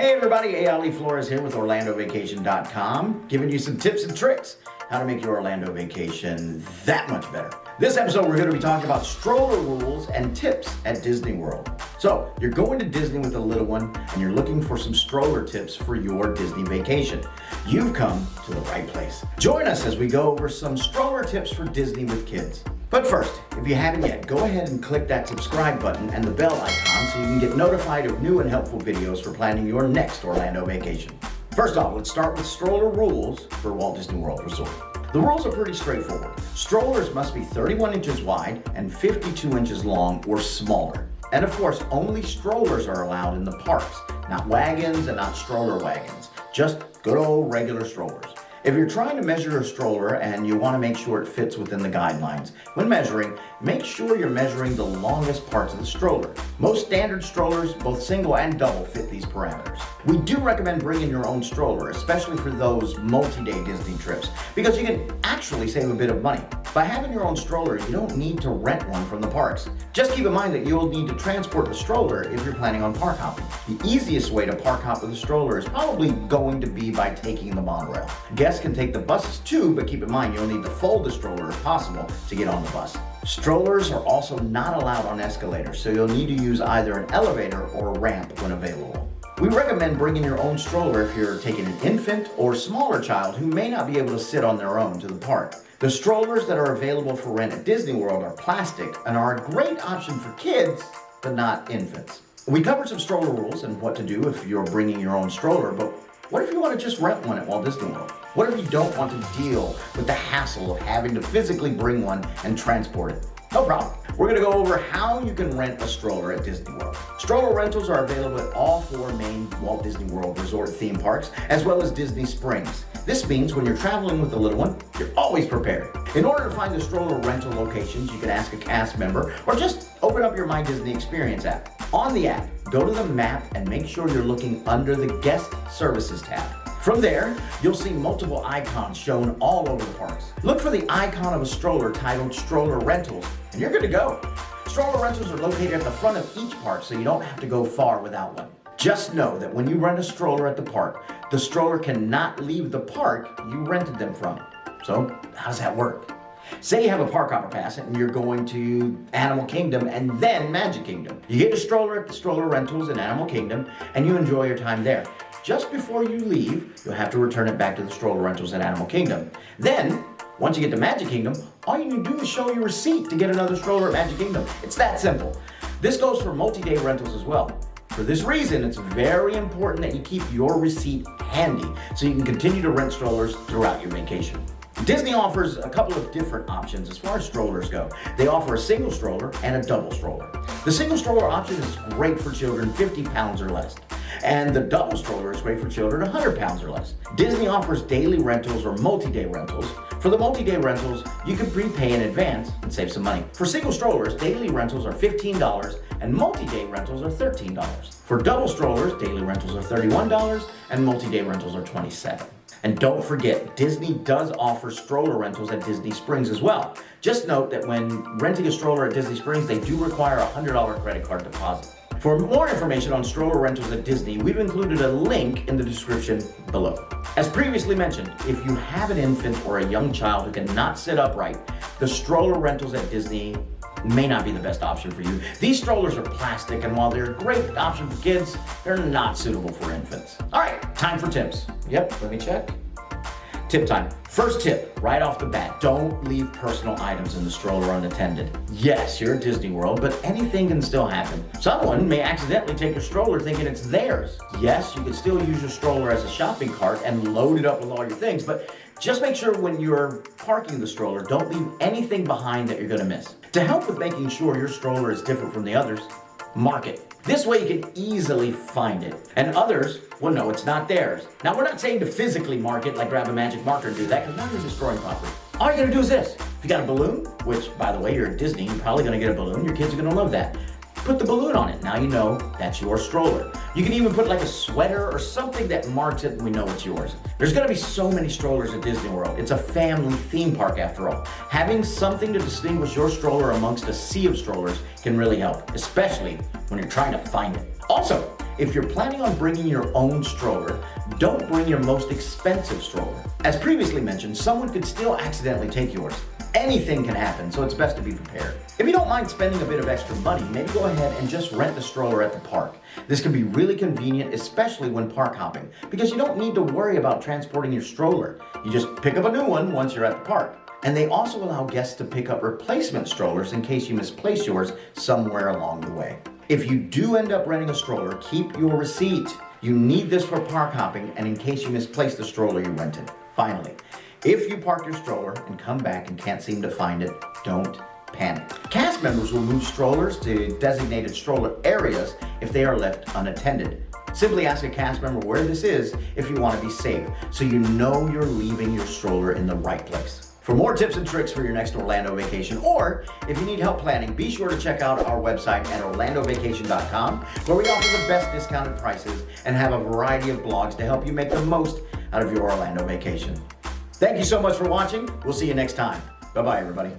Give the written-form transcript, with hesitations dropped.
Hey everybody, Ali Flores here with OrlandoVacation.com, giving you some tips and tricks how to make your Orlando vacation that much better. This episode we're going to be talking about stroller rules and tips at Disney World. So you're going to Disney with a little one and you're looking for some stroller tips for your Disney vacation. You've come to the right place. Join us as we go over some stroller tips for Disney with kids. But first, if you haven't yet, go ahead and click that subscribe button and the bell icon so you can get notified of new and helpful videos for planning your next Orlando vacation. First off, let's start with stroller rules for Walt Disney World Resort. The rules are pretty straightforward. Strollers must be 31 inches wide and 52 inches long or smaller. And of course, only strollers are allowed in the parks, not wagons and not stroller wagons, just good old regular strollers. If you're trying to measure a stroller and you want to make sure it fits within the guidelines, when measuring, make sure you're measuring the longest parts of the stroller. Most standard strollers, both single and double, fit these parameters. We do recommend bringing your own stroller, especially for those multi-day Disney trips, because you can actually save a bit of money. By having your own stroller, you don't need to rent one from the parks. Just keep in mind that you'll need to transport the stroller if you're planning on park hopping. The easiest way to park hop with a stroller is probably going to be by taking the monorail. Guests can take the buses too, but keep in mind you'll need to fold the stroller if possible to get on the bus. Strollers are also not allowed on escalators, so you'll need to use either an elevator or a ramp when available. We recommend bringing your own stroller if you're taking an infant or smaller child who may not be able to sit on their own to the park. The strollers that are available for rent at Disney World are plastic and are a great option for kids, but not infants. We covered some stroller rules and what to do if you're bringing your own stroller, but what if you want to just rent one at Walt Disney World? What if you don't want to deal with the hassle of having to physically bring one and transport it? No problem. We're going to go over how you can rent a stroller at Disney World. Stroller rentals are available at all 4 main Walt Disney World Resort theme parks, as well as Disney Springs. This means when you're traveling with a little one, you're always prepared. In order to find the stroller rental locations, you can ask a cast member or just open up your My Disney Experience app. On the app, go to the map and make sure you're looking under the Guest Services tab. From there, you'll see multiple icons shown all over the parks. Look for the icon of a stroller titled Stroller Rentals, and you're good to go. Stroller rentals are located at the front of each park, so you don't have to go far without one. Just know that when you rent a stroller at the park, the stroller cannot leave the park you rented them from. So, how does that work? Say you have a park hopper pass and you're going to Animal Kingdom and then Magic Kingdom. You get a stroller at the Stroller Rentals in Animal Kingdom and you enjoy your time there. Just before you leave, you'll have to return it back to the Stroller Rentals in Animal Kingdom. Then, once you get to Magic Kingdom, all you need to do is show your receipt to get another stroller at Magic Kingdom. It's that simple. This goes for multi-day rentals as well. For this reason, it's very important that you keep your receipt handy so you can continue to rent strollers throughout your vacation. Disney offers a couple of different options as far as strollers go. They offer a single stroller and a double stroller. The single stroller option is great for children 50 pounds or less. And the double stroller is great for children 100 pounds or less. Disney offers daily rentals or multi-day rentals. For the multi-day rentals, you can prepay in advance and save some money. For single strollers, daily rentals are $15 and multi-day rentals are $13. For double strollers, daily rentals are $31 and multi-day rentals are $27. And don't forget, Disney does offer stroller rentals at Disney Springs as well. Just note that when renting a stroller at Disney Springs, they do require a $100 credit card deposit. For more information on stroller rentals at Disney, we've included a link in the description below. As previously mentioned, if you have an infant or a young child who cannot sit upright, the stroller rentals at Disney may not be the best option for you. These strollers are plastic, and while they're a great option for kids, they're not suitable for infants. All right, time for tips. Yep, let me check. Tip time. First tip, right off the bat, don't leave personal items in the stroller unattended. Yes, you're at Disney World, but anything can still happen. Someone may accidentally take your stroller thinking it's theirs. Yes, you can still use your stroller as a shopping cart and load it up with all your things, but just make sure when you're parking the stroller, don't leave anything behind that you're gonna miss. To help with making sure your stroller is different from the others, mark it. This way you can easily find it. And others will know it's not theirs. Now, we're not saying to physically mark it, like grab a magic marker and do that, because now you're destroying property. All you gotta do is this. If you got a balloon, which, by the way, you're at Disney, you're probably gonna get a balloon. Your kids are gonna love that. Put the balloon on it. Now you know that's your stroller. You can even put like a sweater or something that marks it and we know it's yours. There's gonna be so many strollers at Disney World. It's a family theme park after all. Having something to distinguish your stroller amongst a sea of strollers can really help, especially when you're trying to find it. Also, if you're planning on bringing your own stroller, don't bring your most expensive stroller. As previously mentioned, someone could still accidentally take yours. Anything can happen, so it's best to be prepared. If you don't mind spending a bit of extra money, maybe go ahead and just rent the stroller at the park. This can be really convenient, especially when park hopping, because you don't need to worry about transporting your stroller. You just pick up a new one once you're at the park. And they also allow guests to pick up replacement strollers in case you misplace yours somewhere along the way. If you do end up renting a stroller, keep your receipt. You need this for park hopping and in case you misplace the stroller you rented. Finally, if you park your stroller and come back and can't seem to find it, don't panic. Cast members will move strollers to designated stroller areas if they are left unattended. Simply ask a cast member where this is if you want to be safe, so you know you're leaving your stroller in the right place. For more tips and tricks for your next Orlando vacation, or if you need help planning, be sure to check out our website at orlandovacation.com, where we offer the best discounted prices and have a variety of blogs to help you make the most out of your Orlando vacation. Thank you so much for watching. We'll see you next time. Bye-bye, everybody.